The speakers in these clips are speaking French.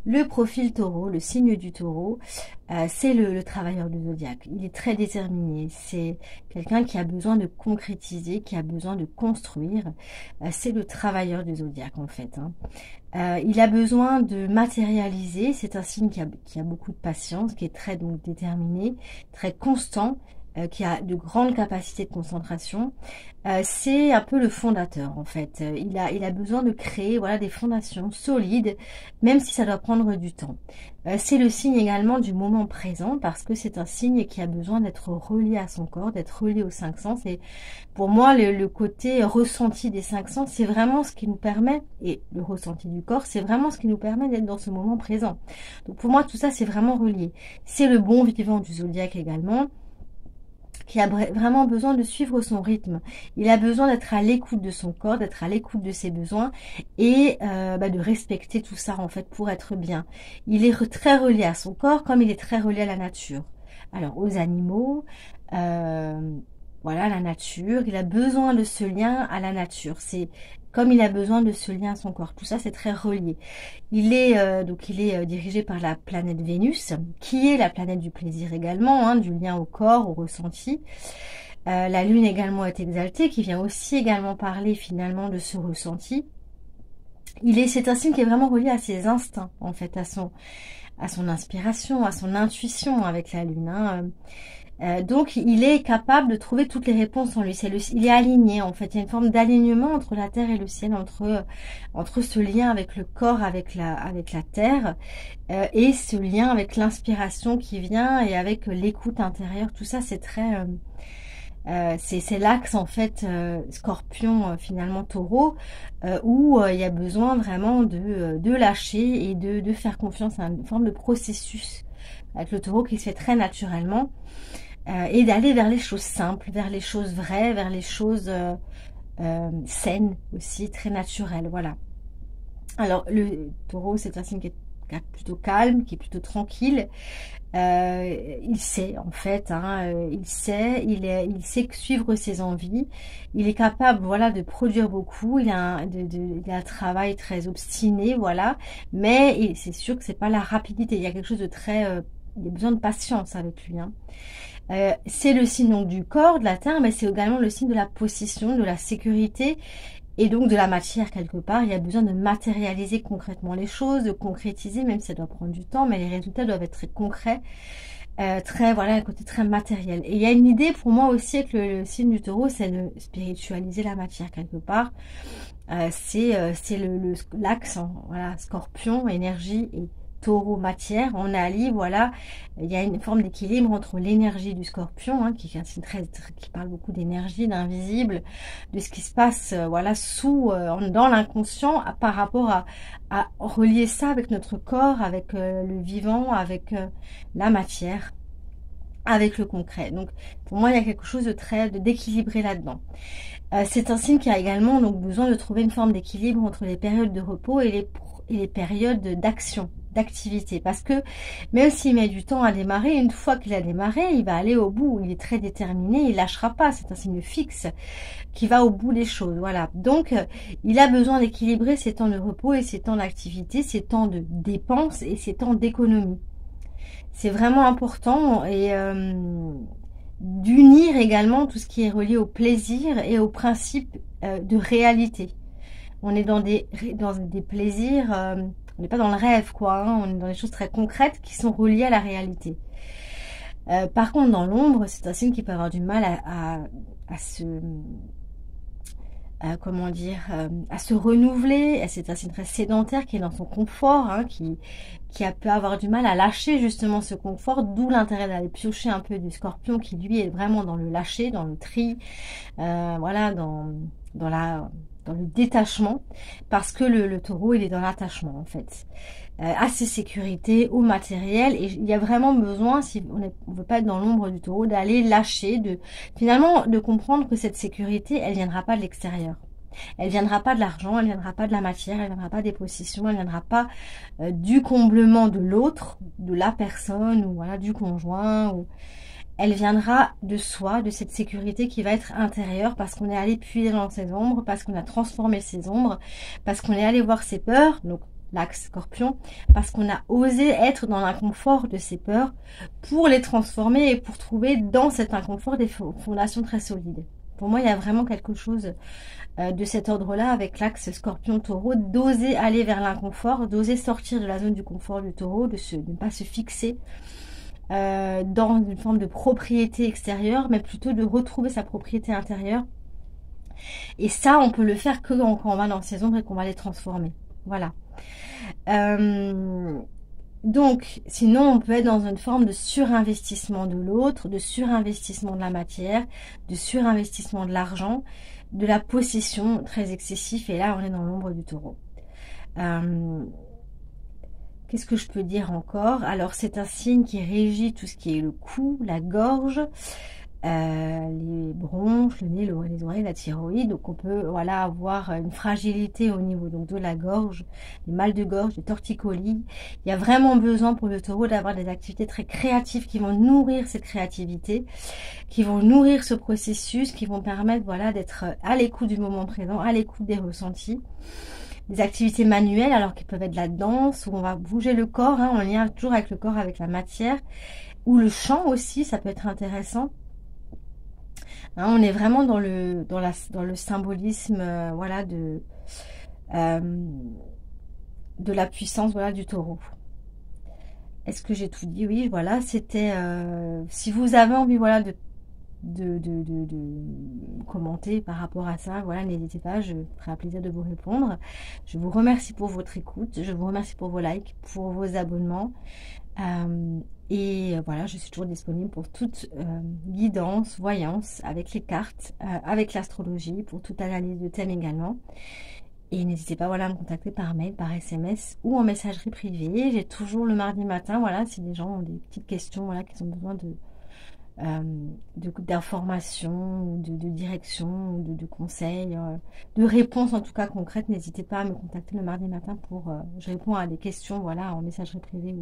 Le profil taureau, le signe du taureau, c'est le travailleur du zodiaque. Il est très déterminé. C'est quelqu'un qui a besoin de concrétiser, qui a besoin de construire. C'est le travailleur du zodiaque en fait, hein. Il a besoin de matérialiser. C'est un signe qui a beaucoup de patience, qui est très donc déterminé, très constant, qui a de grandes capacités de concentration. C'est un peu le fondateur en fait. Il a besoin de créer voilà des fondations solides, même si ça doit prendre du temps. C'est le signe également du moment présent parce que c'est un signe qui a besoin d'être relié à son corps, d'être relié aux cinq sens. Et pour moi, le côté ressenti des cinq sens, c'est vraiment ce qui nous permet, et le ressenti du corps, c'est vraiment ce qui nous permet d'être dans ce moment présent. Donc pour moi, tout ça, c'est vraiment relié. C'est le bon vivant du zodiaque également, qui a vraiment besoin de suivre son rythme. Il a besoin d'être à l'écoute de son corps, d'être à l'écoute de ses besoins et de respecter tout ça en fait pour être bien. Il est très relié à son corps comme il est très relié à la nature. Alors aux animaux, voilà la nature, il a besoin de ce lien à la nature. C'est comme il a besoin de ce lien à son corps. Tout ça c'est très relié. Il est dirigé par la planète Vénus, qui est la planète du plaisir également, hein, du lien au corps, au ressenti. La Lune également est exaltée, qui vient aussi également parler finalement de ce ressenti. C'est un signe qui est vraiment relié à ses instincts, en fait, à son inspiration, à son intuition avec la Lune, hein. Donc, il est capable de trouver toutes les réponses en lui. Il est aligné, en fait. Il y a une forme d'alignement entre la terre et le ciel, entre ce lien avec le corps, avec la terre, et ce lien avec l'inspiration qui vient et avec l'écoute intérieure. Tout ça, c'est très... c'est l'axe, en fait, scorpion, finalement, taureau, où il y a besoin vraiment de lâcher et de faire confiance à une forme de processus avec le taureau qui se fait très naturellement. Et d'aller vers les choses simples, vers les choses vraies, vers les choses saines aussi, très naturelles, voilà. Alors, le taureau, c'est un signe qui est plutôt calme, qui est plutôt tranquille. Il sait, en fait, hein, il sait suivre ses envies. Il est capable, voilà, de produire beaucoup. Il a un travail très obstiné, voilà. Mais c'est sûr que c'est pas la rapidité. Il y a quelque chose de très... il y a besoin de patience avec lui, hein. C'est le signe donc du corps, de la terre, mais c'est également le signe de la possession, de la sécurité et donc de la matière quelque part. Il y a besoin de matérialiser concrètement les choses, de concrétiser, même si ça doit prendre du temps, mais les résultats doivent être très concrets, voilà, un côté très matériel. Et il y a une idée pour moi aussi avec le signe du taureau, c'est de spiritualiser la matière quelque part. C'est l'axe, hein, voilà, scorpion, énergie et taureau matière, on allie, voilà, il y a une forme d'équilibre entre l'énergie du scorpion, hein, qui parle beaucoup d'énergie, d'invisible, de ce qui se passe, voilà, dans l'inconscient, par rapport à relier ça avec notre corps, avec le vivant, avec la matière, avec le concret. Donc, pour moi, il y a quelque chose d'équilibré là-dedans. C'est un signe qui a également donc besoin de trouver une forme d'équilibre entre les périodes de repos et les périodes d'action, d'activité, parce que même s'il met du temps à démarrer, une fois qu'il a démarré, il va aller au bout. Il est très déterminé, il lâchera pas. C'est un signe fixe qui va au bout des choses. Voilà. Donc, il a besoin d'équilibrer ses temps de repos et ses temps d'activité, ses temps de dépenses et ses temps d'économie. C'est vraiment important et d'unir également tout ce qui est relié au plaisir et au principe de réalité. On est dans des plaisirs, on n'est pas dans le rêve, quoi, hein, on est dans des choses très concrètes qui sont reliées à la réalité. Par contre, dans l'ombre, c'est un signe qui peut avoir du mal à se renouveler. C'est un signe très sédentaire qui est dans son confort, hein, qui peut avoir du mal à lâcher justement ce confort, d'où l'intérêt d'aller piocher un peu du scorpion qui lui est vraiment dans le lâcher, dans le tri, voilà, dans le détachement, parce que le taureau il est dans l'attachement en fait, à ses sécurités, au matériel, et il y a vraiment besoin, si on veut pas être dans l'ombre du taureau, d'aller lâcher, finalement de comprendre que cette sécurité elle viendra pas de l'extérieur, elle viendra pas de l'argent, elle viendra pas de la matière, elle viendra pas des possessions, elle viendra pas du comblement de l'autre, de la personne, ou voilà, du conjoint, ou elle viendra de soi, de cette sécurité qui va être intérieure, parce qu'on est allé puiser dans ses ombres, parce qu'on a transformé ses ombres, parce qu'on est allé voir ses peurs. Donc l'axe Scorpion, parce qu'on a osé être dans l'inconfort de ces peurs pour les transformer et pour trouver dans cet inconfort des fondations très solides. Pour moi, il y a vraiment quelque chose de cet ordre-là avec l'axe Scorpion-Taureau, d'oser aller vers l'inconfort, d'oser sortir de la zone du confort du Taureau, de ne pas se fixer dans une forme de propriété extérieure, mais plutôt de retrouver sa propriété intérieure. Et ça, on peut le faire que quand on va dans ces ombres et qu'on va les transformer. Voilà. Donc, sinon, on peut être dans une forme de surinvestissement de l'autre, de surinvestissement de la matière, de surinvestissement de l'argent, de la possession très excessif. Et là, on est dans l'ombre du Taureau. Qu'est-ce que je peux dire encore? Alors, c'est un signe qui régit tout ce qui est le cou, la gorge, les bronches, le nez, les oreilles, la thyroïde. Donc on peut voilà avoir une fragilité au niveau donc de la gorge, des mal de gorge, des torticolis. Il y a vraiment besoin pour le Taureau d'avoir des activités très créatives qui vont nourrir cette créativité, qui vont nourrir ce processus, qui vont permettre voilà d'être à l'écoute du moment présent, à l'écoute des ressentis. Des activités manuelles, alors qui peuvent être de la danse, où on va bouger le corps, hein, en lien toujours avec le corps, avec la matière, ou le chant aussi, ça peut être intéressant. Hein, on est vraiment dans le symbolisme voilà de la puissance voilà du Taureau. Est-ce que j'ai tout dit? Oui, voilà, c'était si vous avez envie voilà de commenter par rapport à ça, voilà, n'hésitez pas, je ferai un plaisir de vous répondre. Je vous remercie pour votre écoute, je vous remercie pour vos likes, pour vos abonnements. Et voilà, je suis toujours disponible pour toute guidance, voyance, avec les cartes, avec l'astrologie, pour toute analyse de thème également. Et n'hésitez pas voilà, à me contacter par mail, par SMS ou en messagerie privée. J'ai toujours le mardi matin, voilà, si les gens ont des petites questions, voilà, qu'ils ont besoin d'informations, de direction, de conseils, de réponses en tout cas concrètes, n'hésitez pas à me contacter le mardi matin pour je réponds à des questions voilà en messagerie privée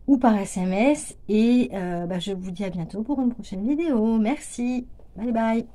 ou par SMS et je vous dis à bientôt pour une prochaine vidéo. Merci, bye bye.